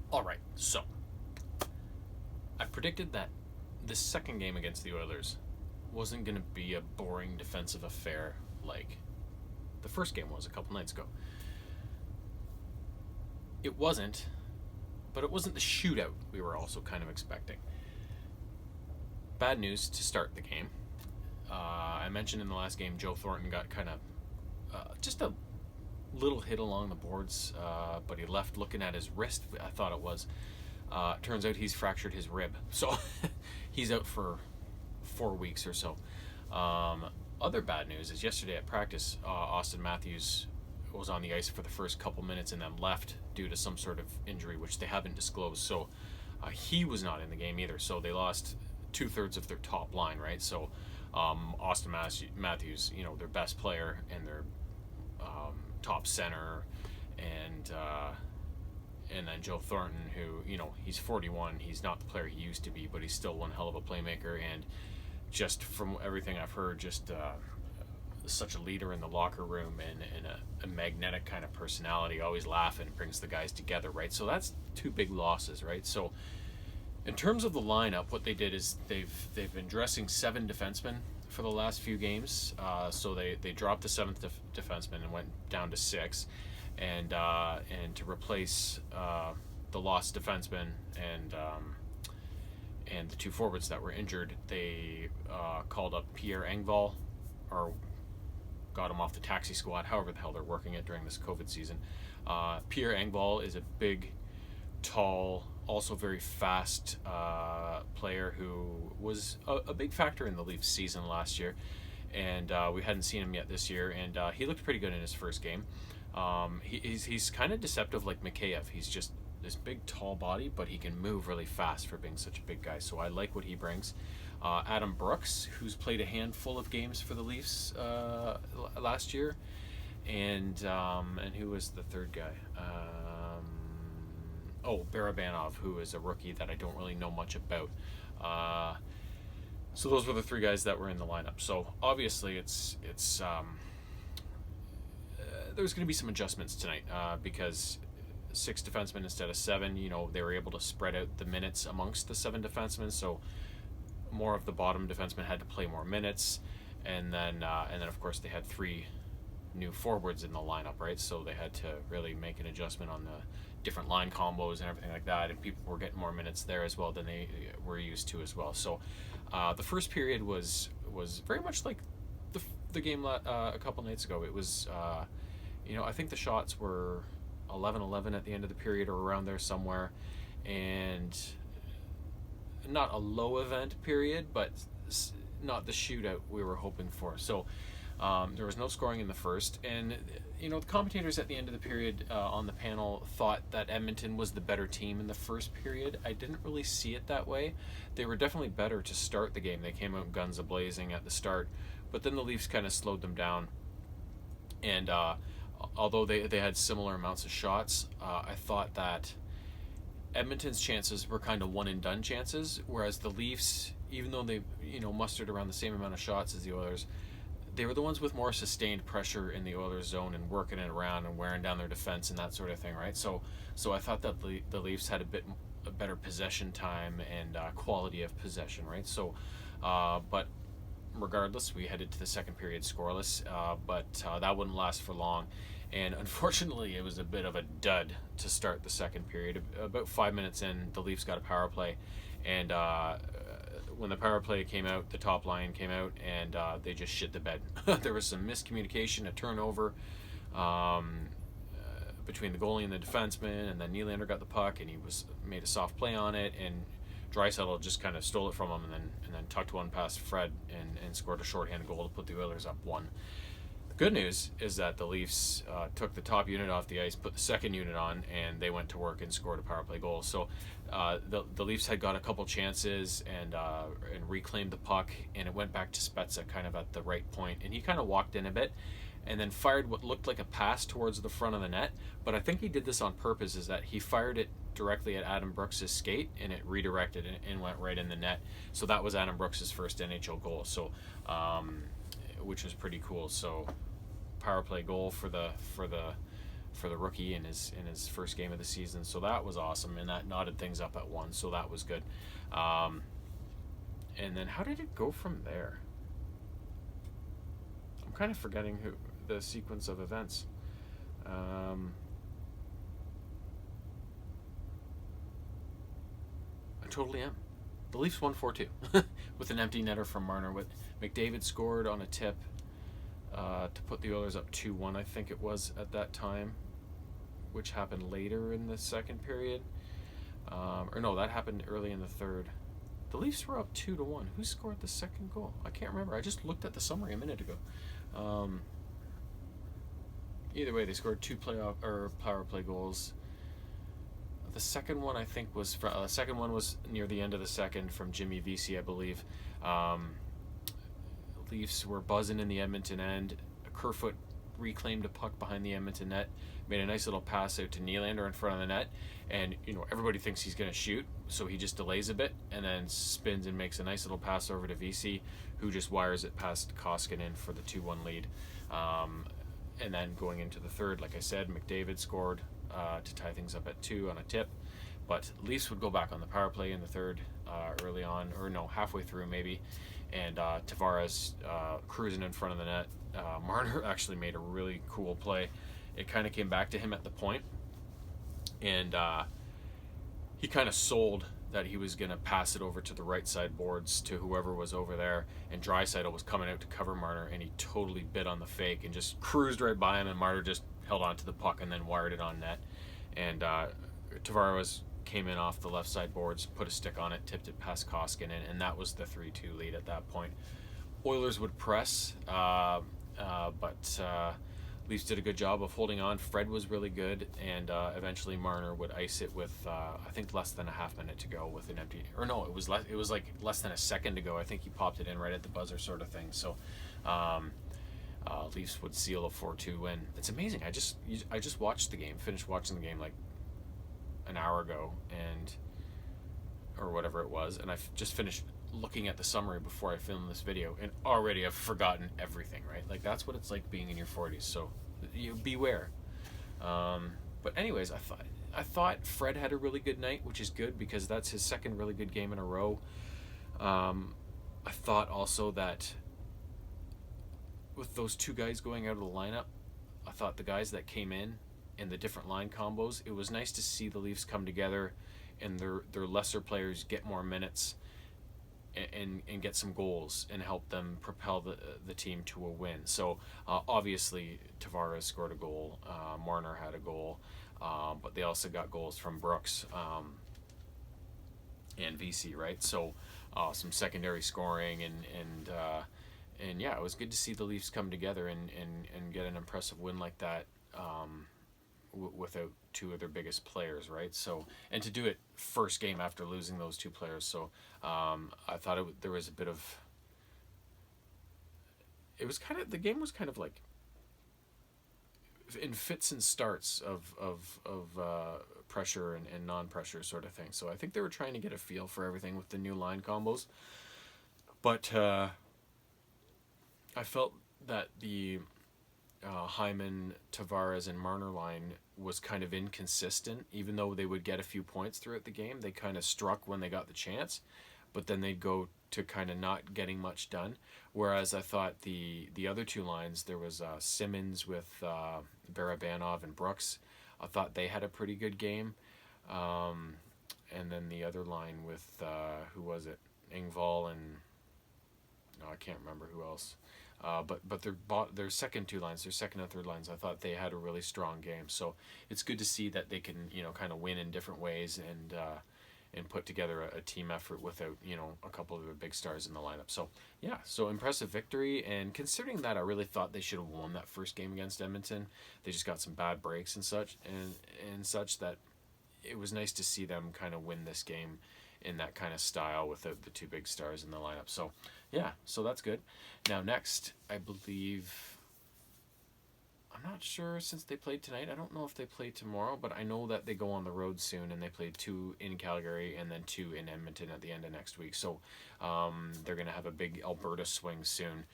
All right, so I predicted that this second game against the Oilers wasn't going to be a boring defensive affair like the first game was a couple nights ago. It wasn't, but it wasn't the shootout we were also kind of expecting. Bad news to start the game. I mentioned in the last game Joe Thornton got kind of just a little hit along the boards, but he left looking at his wrist. I thought it was. Turns out he's fractured his rib, so he's out for 4 weeks or so. Other bad news is yesterday at practice, Austin Matthews was on the ice for the first couple minutes and then left due to some sort of injury, which they haven't disclosed. So he was not in the game either. So they lost 2/3 of their top line, right? So Austin Matthews, their best player and their top center, and then Joe Thornton, who he's 41. He's not the player he used to be, but he's still one hell of a playmaker. And just from everything I've heard, just such a leader in the locker room and a magnetic kind of personality, always laughing, brings the guys together, right? So that's two big losses, right? So in terms of the lineup, what they did is they've been dressing 7 defensemen for the last few games. So they dropped the 7th defenseman and went down to 6, and to replace the lost defenseman and the 2 forwards that were injured, they called up Pierre Engvall, or got him off the taxi squad, however the hell they're working it during this COVID season. Pierre Engvall is a big, tall, also very fast player who was a big factor in the Leafs season last year, and we hadn't seen him yet this year, and he looked pretty good in his first game. He's kind of deceptive like Mikheyev. He's just this big, tall body, but he can move really fast for being such a big guy, so I like what he brings. Adam Brooks, who's played a handful of games for the Leafs last year, and who was the third guy? Barabanov, who is a rookie that I don't really know much about. So those were the 3 guys that were in the lineup. So obviously it's there's going to be some adjustments tonight because 6 defensemen instead of 7. They were able to spread out the minutes amongst the 7 defensemen, so more of the bottom defensemen had to play more minutes, and then of course they had 3 new forwards in the lineup, right? So they had to really make an adjustment on the different line combos and everything like that, and people were getting more minutes there as well than they were used to as well. So the first period was very much like the game a couple nights ago. It was I think the shots were 11-11 at the end of the period or around there somewhere, and not a low event period, but not the shootout we were hoping for. So there was no scoring in the first, and the commentators at the end of the period on the panel thought that Edmonton was the better team in the first period. I didn't really see it that way. They were definitely better to start the game. They came out guns a-blazing at the start, but then the Leafs kind of slowed them down, and although they had similar amounts of shots, I thought that Edmonton's chances were kind of one-and-done chances, whereas the Leafs, even though they mustered around the same amount of shots as the Oilers, they were the ones with more sustained pressure in the Oilers zone and working it around and wearing down their defense and that sort of thing, right? So I thought that the Leafs had a better possession time and quality of possession, right? So, but regardless, we headed to the second period scoreless, but that wouldn't last for long. And unfortunately, it was a bit of a dud to start the second period. About 5 minutes in, the Leafs got a power play, and when the power play came out, the top line came out, and they just shit the bed. There was some miscommunication, a turnover between the goalie and the defenseman, and then Nylander got the puck, and he made a soft play on it, and Draisaitl just kind of stole it from him, and then tucked one past Fred and scored a shorthanded goal to put the Oilers up 1. The good news is that the Leafs took the top unit off the ice, put the second unit on, and they went to work and scored a power play goal. So the Leafs had got a couple chances and reclaimed the puck, and it went back to Spezza kind of at the right point, and he kind of walked in a bit and then fired what looked like a pass towards the front of the net, but I think he did this on purpose, is that he fired it directly at Adam Brooks' skate, and it redirected and went right in the net. So that was Adam Brooks' first NHL goal, so which was pretty cool. So power play goal for the for the rookie in his first game of the season. So that was awesome, and that knotted things up at 1. So that was good. And then how did it go from there? I'm kind of forgetting the sequence of events. I totally am. The Leafs won 4-2 with an empty netter from Marner. With McDavid scored on a tip to put the Oilers up 2-1, I think it was at that time, which happened later in the second period. Or no, that happened early in the third. The Leafs were up 2-1. Who scored the second goal? I can't remember. I just looked at the summary a minute ago. Either way, they scored 2 power play goals. The second one, I think, was second one was near the end of the second from Jimmy Vesey, I believe. Leafs were buzzing in the Edmonton end. Kerfoot reclaimed a puck behind the Edmonton net, made a nice little pass out to Nylander in front of the net, and everybody thinks he's going to shoot, so he just delays a bit and then spins and makes a nice little pass over to Vesey, who just wires it past Koskinen for the 2-1 lead. And then going into the third, like I said, McDavid scored to tie things up at 2 on a tip. But Leafs would go back on the power play in the third early on, or no, halfway through maybe. And Tavares cruising in front of the net. Marner actually made a really cool play. It kind of came back to him at the point, and he kind of sold that he was going to pass it over to the right side boards to whoever was over there, and Draisaitl was coming out to cover Marner, and he totally bit on the fake and just cruised right by him, and Marner just held on to the puck and then wired it on net. And Tavares came in off the left side boards, put a stick on it, tipped it past Koskinen, and that was the 3-2 lead at that point. Oilers would press, but Leafs did a good job of holding on. Fred was really good, and eventually Marner would ice it with I think less than a half minute to go with an empty. Or no, it was like less than a second to go. I think he popped it in right at the buzzer, sort of thing. So Leafs would seal a 4-2 win. It's amazing. I just watched the game, finished watching the game like an hour ago, or whatever it was, and I just finished looking at the summary before I filmed this video, and already I've forgotten everything, right? Like, that's what it's like being in your 40s, so you beware. But anyways, I thought Fred had a really good night, which is good because that's his second really good game in a row. I thought also that with those two guys going out of the lineup, I thought the guys that came in and the different line combos, it was nice to see the Leafs come together and their lesser players get more minutes and get some goals and help them propel the team to a win. So obviously Tavares scored a goal, Marner had a goal, but they also got goals from Brooks and Vesey, right? So some secondary scoring and yeah, it was good to see the Leafs come together and get an impressive win like that without two of their biggest players, right? So, and to do it first game after losing those two players. So I thought there was a bit of, the game was kind of like in fits and starts of pressure and non-pressure sort of thing. So I think they were trying to get a feel for everything with the new line combos. But I felt that the Hyman, Tavares, and Marner line was kind of inconsistent. Even though they would get a few points throughout the game, they kind of struck when they got the chance, but then they'd go to kind of not getting much done. Whereas I thought the other two lines, there was Simmons with Barabanov and Brooks, I thought they had a pretty good game. And then the other line with, who was it? Engvall and, no, I can't remember who else. But their second two lines, their second and third lines, I thought they had a really strong game. So it's good to see that they can, kind of win in different ways and put together a team effort without, a couple of the big stars in the lineup. So yeah, so impressive victory. And considering that, I really thought they should have won that first game against Edmonton. They just got some bad breaks and such, and such, that it was nice to see them kind of win this game in that kind of style without the two big stars in the lineup. So yeah, so that's good. Now next, I believe, I'm not sure, since they played tonight, I don't know if they play tomorrow, but I know that they go on the road soon, and they play 2 in Calgary and then 2 in Edmonton at the end of next week. So they're going to have a big Alberta swing soon.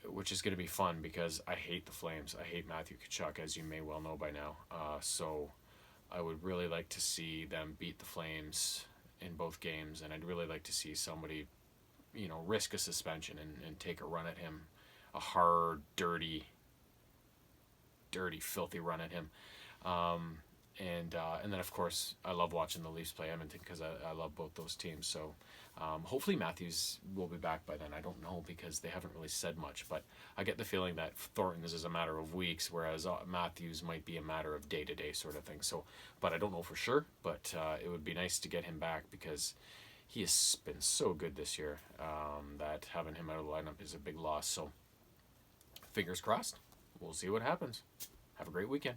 which is going to be fun because I hate the Flames. I hate Matthew Tkachuk, as you may well know by now. So I would really like to see them beat the Flames in both games, and I'd really like to see somebody, risk a suspension and take a run at him, a hard, dirty, filthy run at him. And then of course I love watching the Leafs play Edmonton because I love both those teams. So hopefully Matthews will be back by then. I don't know because they haven't really said much, but I get the feeling that Thornton's is a matter of weeks, whereas Matthews might be a matter of day to day sort of thing. So, but I don't know for sure. But it would be nice to get him back because he has been so good this year that having him out of the lineup is a big loss. So fingers crossed. We'll see what happens. Have a great weekend.